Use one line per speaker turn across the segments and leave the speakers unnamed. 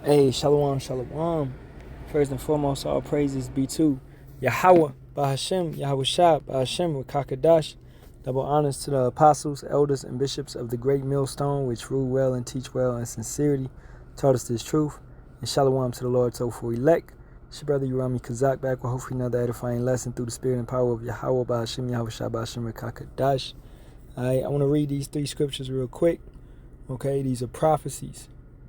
Hey, Shalawam, Shalawam. First and foremost, all praises be to Yahawah, Bahashem, Yahawashi, Bahashem, Rakakadash. Double honors to the apostles, elders, and bishops of the great millstone, which rule well and teach well in sincerity, taught us this truth. And Shalawam to the Lord's hopeful elect. It's your brother Urami Kazak back with hopefully another edifying lesson through the spirit and power of Yahawah, Bahashem, Yahawashi, Bahashem, Rakakadash. I want to read these three scriptures real quick. Okay, these are prophecies,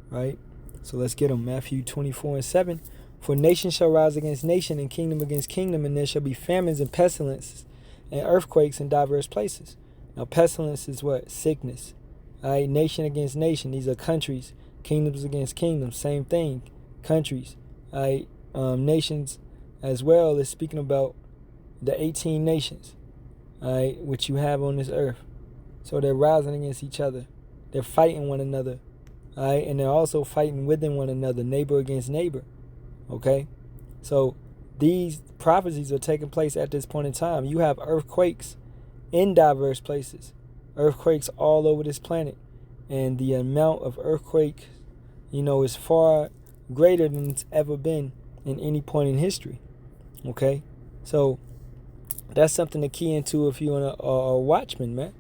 right? So let's get them. Matthew 24:7. For nation shall rise against nation, and kingdom against kingdom, and there shall be famines and pestilences, and earthquakes in diverse places. Now, pestilence is what? Sickness. All right, nation against nation. These are countries. Kingdoms against kingdoms. Same thing. Countries. All right, nations as well is speaking about the 18 nations. All right, which you have on this earth. So they're rising against each other. They're fighting one another. All right, and they're also fighting within one another, neighbor against neighbor. Okay, so these prophecies are taking place at this point in time. You have earthquakes in diverse places, earthquakes all over this planet, and the amount of earthquake, is far greater than it's ever been in any point in history. Okay, so that's something to key into if you're a watchman, man.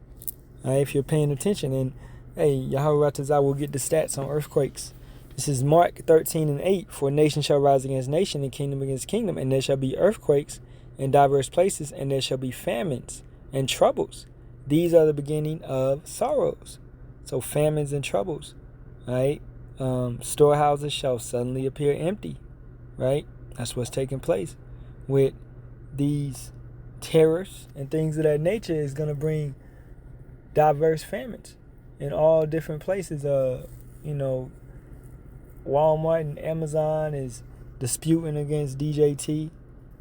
All right, if you're paying attention. And hey, Yahawah will get the stats on earthquakes. This is Mark 13:8. For nation shall rise against nation, and kingdom against kingdom, and there shall be earthquakes in diverse places, and there shall be famines and troubles. These are the beginning of sorrows. So famines and troubles, right? Storehouses shall suddenly appear empty, right? That's what's taking place with these terrors and things of that nature. Is going to bring diverse famines in all different places. Walmart and Amazon is disputing against DJT,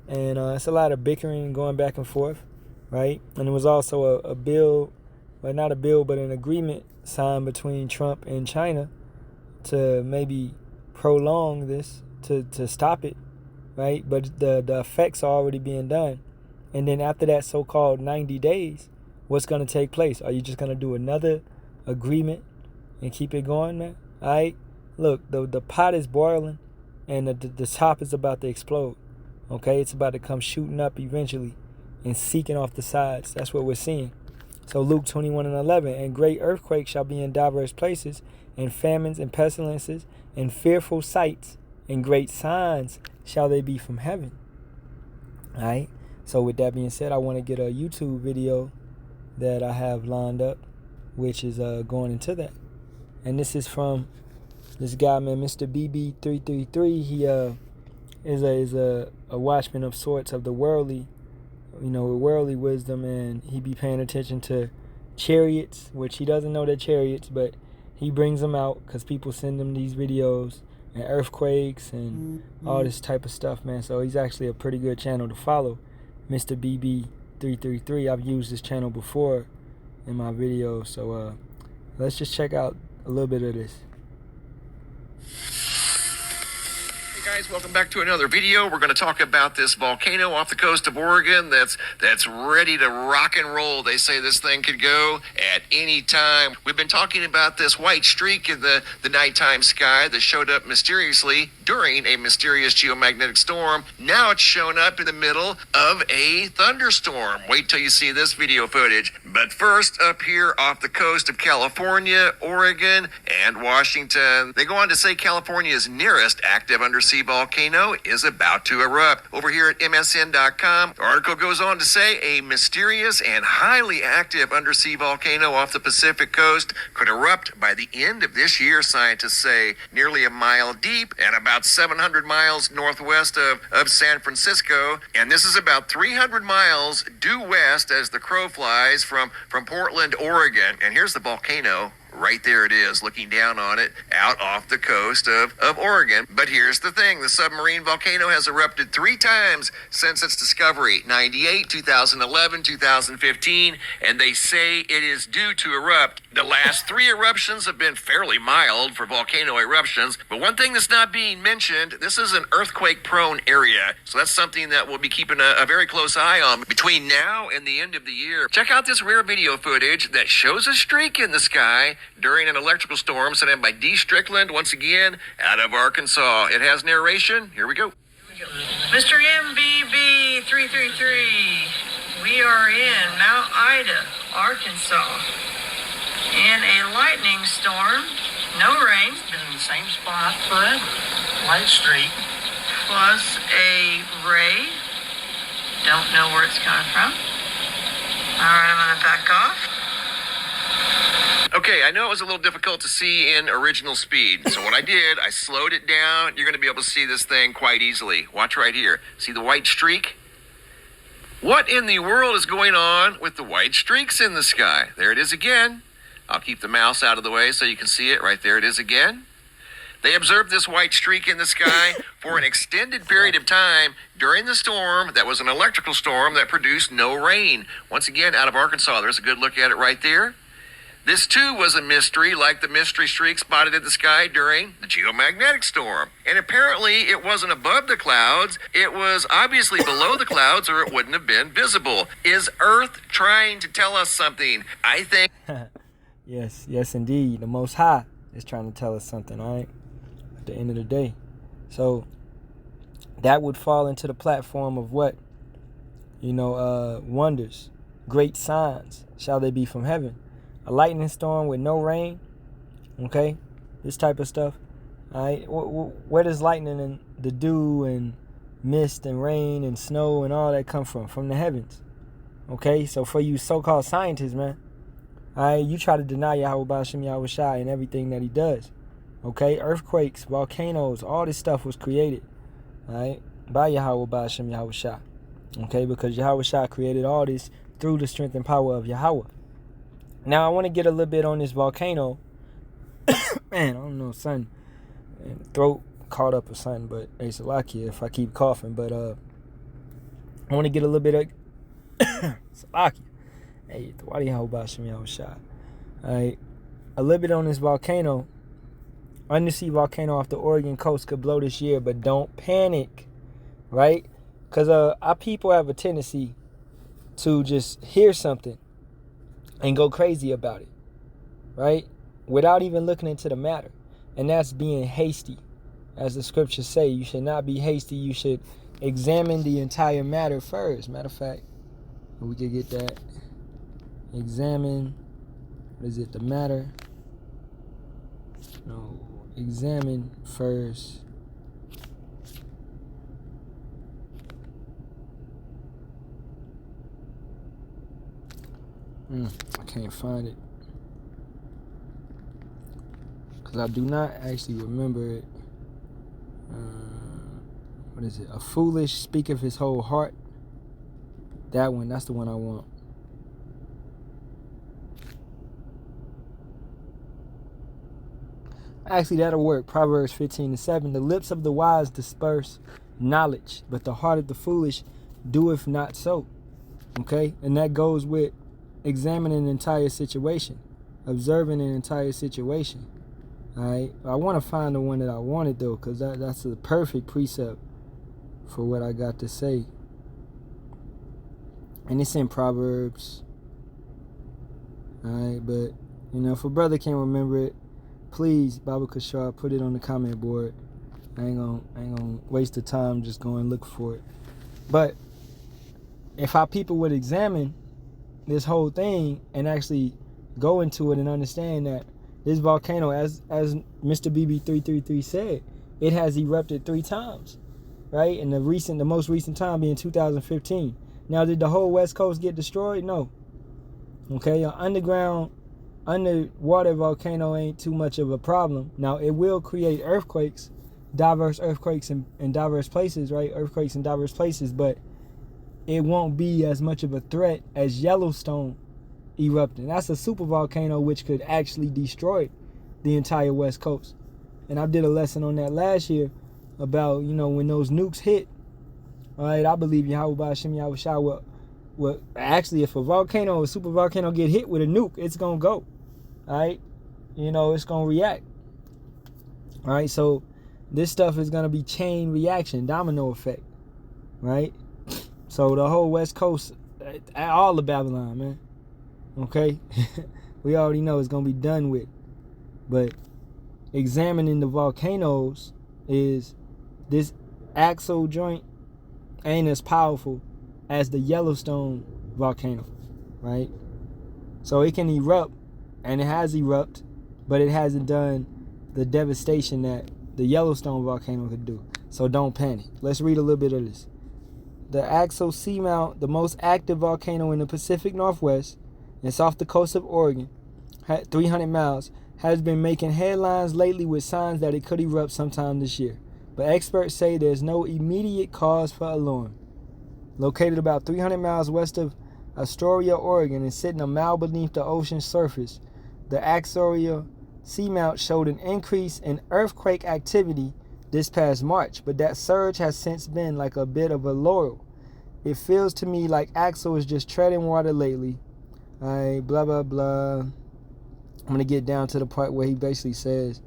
and it's a lot of bickering going back and forth, right? And there was also a bill, well, not a bill, but an agreement signed between Trump and China to maybe prolong this, to stop it, right? But the effects are already being done. And then after that so-called 90 days, what's going to take place? Are you just going to do another agreement and keep it going, man? All right? Look, the pot is boiling, and the top is about to explode. Okay? It's about to come shooting up eventually and seeking off the sides. That's what we're seeing. So Luke 21:11, and great earthquakes shall be in diverse places, and famines and pestilences, and fearful sights, and great signs shall they be from heaven. All right? So with that being said, I want to get a YouTube video that I have lined up, which is going into that. And this is from this guy, man, Mr. BB333. He is a watchman of sorts of the worldly, worldly wisdom, and he be paying attention to chariots, which he doesn't know they're chariots, but he brings them out because people send him these videos, and earthquakes and all this type of stuff, man. So he's actually a pretty good channel to follow, Mr. BB333. I've used this channel before in my videos, so let's just check out a little bit of this.
Hey guys, welcome back to another video. We're going to talk about this volcano off the coast of Oregon that's ready to rock and roll. They say this thing could go at any time. We've been talking about this white streak in the nighttime sky that showed up mysteriously during a mysterious geomagnetic storm. Now it's shown up in the middle of a thunderstorm. Wait till you see this video footage. But first, up here off the coast of California, Oregon, and Washington, they go on to say California's nearest active undersea volcano is about to erupt. Over here at MSN.com, the article goes on to say a mysterious and highly active undersea volcano off the Pacific coast could erupt by the end of this year, scientists say. Nearly a mile deep and about 700 miles northwest of San Francisco. And this is about 300 miles due west as the crow flies from Portland, Oregon. And here's the volcano. Right there it is, looking down on it, out off the coast of Oregon. But here's the thing, the submarine volcano has erupted 3 times since its discovery, 98, 2011, 2015, and they say it is due to erupt. The last 3 eruptions have been fairly mild for volcano eruptions, but one thing that's not being mentioned, this is an earthquake-prone area, so that's something that we'll be keeping a very close eye on between now and the end of the year. Check out this rare video footage that shows a streak in the sky during an electrical storm sent in by D. Strickland, once again, out of Arkansas. It has narration. Here we go.
Mr. MBB333, we are in Mount Ida, Arkansas, in a lightning storm. No rain.
Been in the same spot forever. Light streak.
Plus a ray. Don't know where it's coming from. Alright, I'm gonna back off.
Okay, I know it was a little difficult to see in original speed. So what I did, I slowed it down. You're going to be able to see this thing quite easily. Watch right here. See the white streak? What in the world is going on with the white streaks in the sky? There it is again. I'll keep the mouse out of the way so you can see it. Right there it is again. They observed this white streak in the sky for an extended period of time during the storm that was an electrical storm that produced no rain. Once again, out of Arkansas. There's a good look at it right there. This, too, was a mystery, like the mystery streak spotted in the sky during the geomagnetic storm. And apparently, it wasn't above the clouds. It was obviously below the clouds, or it wouldn't have been visible. Is Earth trying to tell us something? I think...
Yes, indeed. The Most High is trying to tell us something, all right? At the end of the day. So, that would fall into the platform of what? Wonders. Great signs shall they be from heaven. A lightning storm with no rain, okay? This type of stuff, all right? Where does lightning and the dew and mist and rain and snow and all that come from? From the heavens, okay? So for you so-called scientists, man, all right, you try to deny Yahawah Ba'ashem Yahawashi and everything that he does, okay? Earthquakes, volcanoes, all this stuff was created, all right, by Yahawah Ba'ashem Yahawashi, okay? Because Yahawashi created all this through the strength and power of Yahawah. Now, I want to get a little bit on this volcano. Man, I don't know, son. Throat caught up or something, but hey, Salakia if I keep coughing. But I want to get a little bit of Salakia. Hey, why do you have about Shim Yahawashi? Alright, a little bit on this volcano. Undersea volcano off the Oregon coast could blow this year, but don't panic, right? Because our people have a tendency to just hear something and go crazy about it, right? Without even looking into the matter. And that's being hasty. As the scriptures say, you should not be hasty. You should examine the entire matter first. Matter of fact, we could get that. Examine, what is it, the matter? No, examine first. I can't find it because I do not actually remember it. What is it? A foolish speaketh his whole heart. That one, that's the one I want. Actually, that'll work. Proverbs 15:7. The lips of the wise disperse knowledge, but the heart of the foolish doeth not so. Okay? And that goes with examining an entire situation, observing an entire situation. All right, I want to find the one that I wanted though, because that's the perfect precept for what I got to say. And it's in Proverbs. All right, but if a brother can't remember it, please, Baba Kashar, put it on the comment board. I ain't gonna waste the time just going look for it. But if our people would examine this whole thing and actually go into it and understand that this volcano, as Mr. BB333 said, it has erupted 3 times, right? And the most recent time being 2015. Now, did the whole West Coast get destroyed? No. Okay, an underwater volcano ain't too much of a problem. Now, it will create earthquakes, diverse earthquakes in diverse places, right? Earthquakes in diverse places, but it won't be as much of a threat as Yellowstone erupting. That's a super volcano which could actually destroy the entire West Coast. And I did a lesson on that last year about, when those nukes hit. All right, I believe Yahawah Ba'ashem Yahawashi will actually, if a super volcano get hit with a nuke, it's going to go. All right? It's going to react. All right, so this stuff is going to be chain reaction, domino effect. Right? So the whole West Coast, all of Babylon, man. Okay? we already know it's going to be done with. But examining the volcanoes is this Axial joint ain't as powerful as the Yellowstone volcano, right? So it can erupt, and it has erupted, but it hasn't done the devastation that the Yellowstone volcano could do. So don't panic. Let's read a little bit of this. The Axial Seamount, the most active volcano in the Pacific Northwest, it's off the coast of Oregon, 300 miles, has been making headlines lately with signs that it could erupt sometime this year. But experts say there's no immediate cause for alarm. Located about 300 miles west of Astoria, Oregon, and sitting a mile beneath the ocean's surface, the Axial Seamount showed an increase in earthquake activity this past March, but that surge has since been like a bit of a lull. It feels to me like Axial is just treading water lately. Blah, blah, blah. I'm going to get down to the part where he basically says,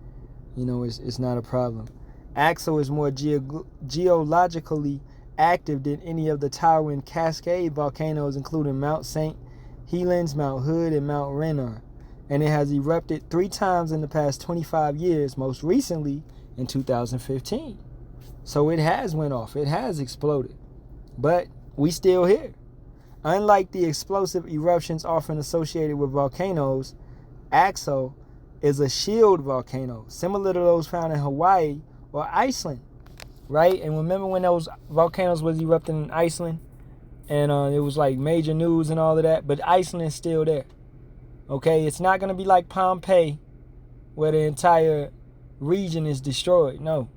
it's not a problem. Axial is more geologically active than any of the towering Cascade volcanoes, including Mount St. Helens, Mount Hood, and Mount Rainier. And it has erupted 3 times in the past 25 years, most recently in 2015. So it has went off. It has exploded. But we still here. Unlike the explosive eruptions often associated with volcanoes, Axial is a shield volcano, similar to those found in Hawaii or Iceland, right? And remember when those volcanoes was erupting in Iceland, and it was like major news and all of that, but Iceland is still there. Okay, it's not going to be like Pompeii, where the entire region is destroyed. No.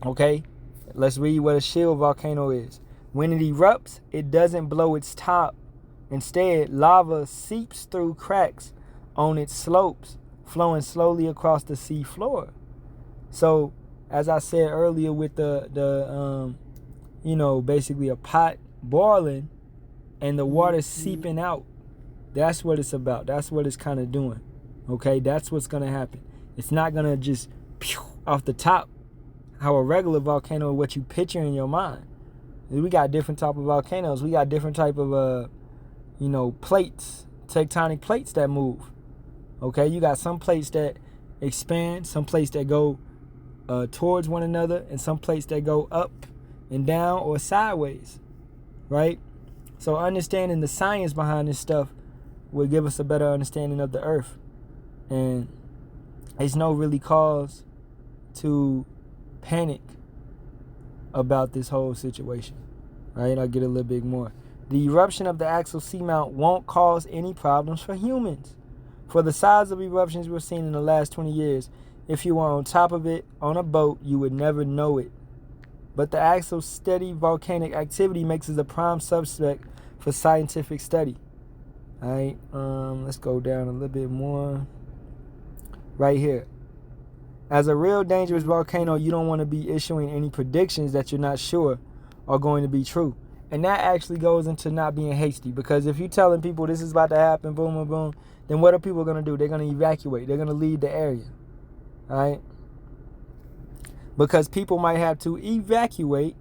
Okay, let's read what a shield volcano is. When it erupts, it doesn't blow its top. Instead, lava seeps through cracks on its slopes, flowing slowly across the sea floor. So, as I said earlier, with the basically a pot boiling and the water seeping out, that's what it's about. That's what it's kind of doing. Okay, that's what's gonna happen. It's not gonna just off the top, how a regular volcano, what you picture in your mind. We got different type of volcanoes. We got different type of plates, tectonic plates that move. Okay, you got some plates that expand, some plates that go towards one another, and some plates that go up and down or sideways, right? So understanding the science behind this stuff will give us a better understanding of the earth. And there's no really cause to panic about this whole situation, right? I'll get a little bit more. The eruption of the Axial Seamount won't cause any problems for humans. For the size of eruptions we've seen in the last 20 years, if you were on top of it on a boat, you would never know it. But the Axial's steady volcanic activity makes it a prime suspect for scientific study. All right, let's go down a little bit more. Right here. As a real dangerous volcano, you don't want to be issuing any predictions that you're not sure are going to be true. And that actually goes into not being hasty, because if you're telling people this is about to happen, boom, boom, boom, then what are people going to do? They're going to evacuate. They're going to leave the area. All right? Because people might have to evacuate.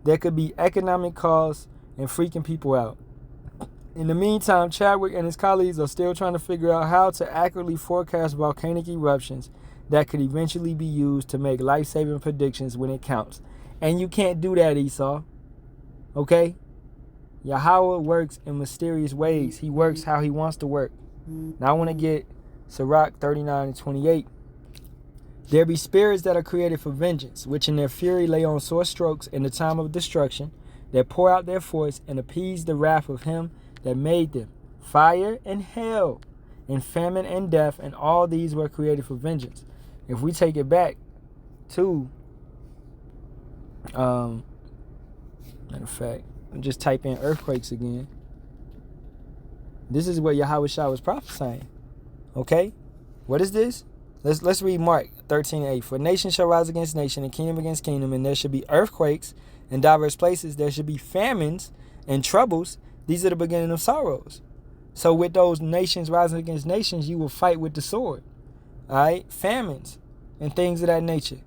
There could be economic costs and freaking people out. In the meantime, Chadwick and his colleagues are still trying to figure out how to accurately forecast volcanic eruptions that could eventually be used to make life-saving predictions when it counts. And you can't do that, Esau. Okay? Yahawah works in mysterious ways. He works how he wants to work. Now I want to get Sirach 39 and 28. There be spirits that are created for vengeance, which in their fury lay on sore strokes in the time of destruction, that pour out their force and appease the wrath of him that made them. Fire and hell, and famine and death, and all these were created for vengeance. If we take it back to, matter of fact, just type in earthquakes again. This is what Yahawashi was prophesying. Okay, what is this? Let's read Mark 13:8. For nation shall rise against nation, and kingdom against kingdom, and there shall be earthquakes in diverse places. There shall be famines and troubles. These are the beginning of sorrows. So with those nations rising against nations, you will fight with the sword. All right? Famines and things of that nature.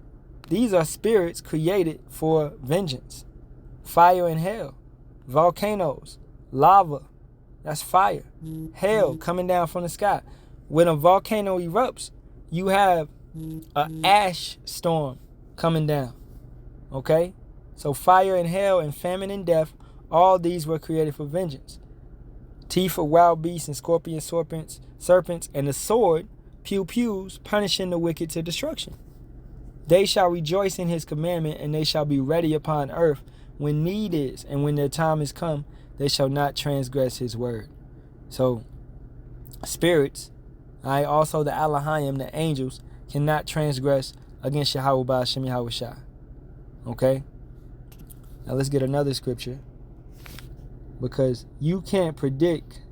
These are spirits created for vengeance. Fire and hell. Volcanoes. Lava. That's fire. Hail coming down from the sky. When a volcano erupts, you have an ash storm coming down. Okay? So fire and hail and famine and death, all these were created for vengeance. Teeth of wild beasts and scorpions, serpents, and the sword, pew-pews, punishing the wicked to destruction. They shall rejoice in his commandment, and they shall be ready upon earth when need is, and when their time is come, they shall not transgress his word. So, spirits, also the Halalyam, the angels, cannot transgress against Yahawah Ba'ashem Yahawashi. Okay? Now let's get another scripture. Because you can't predict.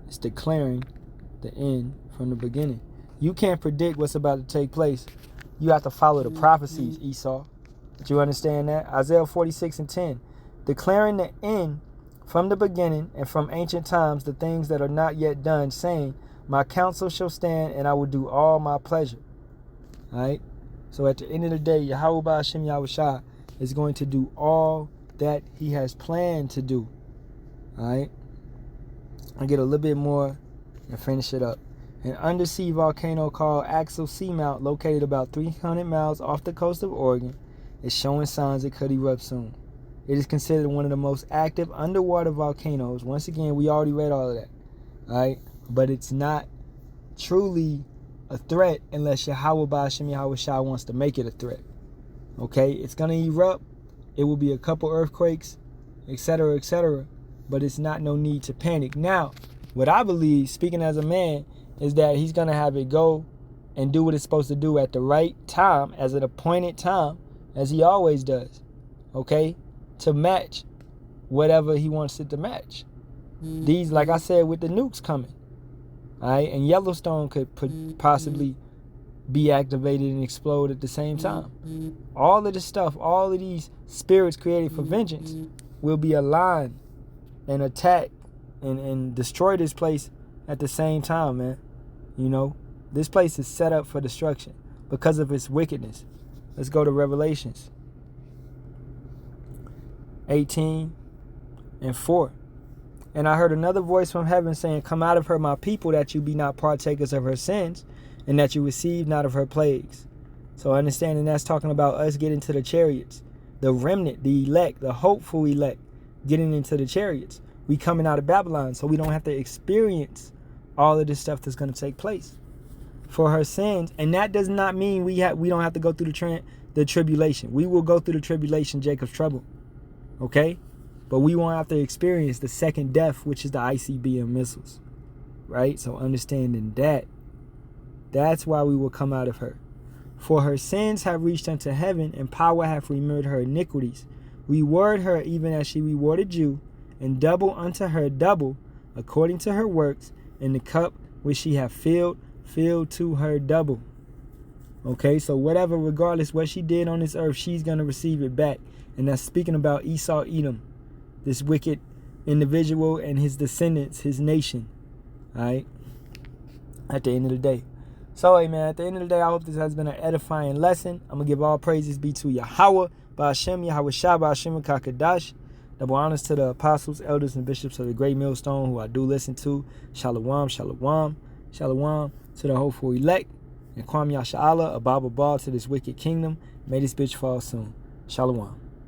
It's declaring the end from the beginning. You can't predict what's about to take place. You have to follow the prophecies, Esau. Do you understand that? Isaiah 46:10. Declaring the end from the beginning and from ancient times the things that are not yet done, saying, my counsel shall stand and I will do all my pleasure. Alright? So at the end of the day, Yahawah Ba'ashem Yahawashi is going to do all that he has planned to do. Alright? I'll get a little bit more and finish it up. An undersea volcano called Axial Seamount, located about 300 miles off the coast of Oregon, is showing signs it could erupt soon. It is considered one of the most active underwater volcanoes. Once again, we already read all of that. Alright? But it's not truly a threat unless Yahawah Ba'ashem Yahawashi wants to make it a threat. Okay? It's going to erupt. It will be a couple earthquakes, etc., etc. But it's not no need to panic. Now, what I believe, speaking as a man, is that he's going to have it go and do what it's supposed to do at the right time, as an appointed time, as he always does. Okay? To match whatever he wants it to match. These, like I said, with the nukes coming. Alright? And Yellowstone could possibly be activated and explode at the same time. All of this stuff, all of these spirits created for vengeance will be aligned and attack and destroy this place at the same time, man. You know, this place is set up for destruction because of its wickedness. Let's go to Revelations 18:4. And I heard another voice from heaven saying, come out of her, my people, that you be not partakers of her sins, and that you receive not of her plagues. So understanding that's talking about us getting to the chariots. The remnant, the elect, the hopeful elect, getting into the chariots. We coming out of Babylon, so we don't have to experience all of this stuff that's going to take place for her sins. And that does not mean we don't have to go through the tribulation. We will go through the tribulation, Jacob's trouble. Okay? But we won't have to experience the second death, which is the ICBM missiles. Right? So understanding that, that's why we will come out of her. For her sins have reached unto heaven, and power hath remembered her iniquities. Reward her even as she rewarded you, and double unto her double, according to her works, and the cup which she hath filled to her double. Okay, so whatever, regardless what she did on this earth, she's going to receive it back. And that's speaking about Esau, Edom, this wicked individual and his descendants, his nation. Alright? At the end of the day. So, hey man, at the end of the day, I hope this has been an edifying lesson. I'm going to give all praises be to Yahawah, Ba'ashem, Yahawashi, Ba'ashem, Kakadash. Double honors to the apostles, elders, and bishops of the great millstone who I do listen to. Shalawam, Shalawam, Shalawam to the hopeful elect. And Kwam Yasharahla, a Bible ball to this wicked kingdom. May this bitch fall soon. Shalawam.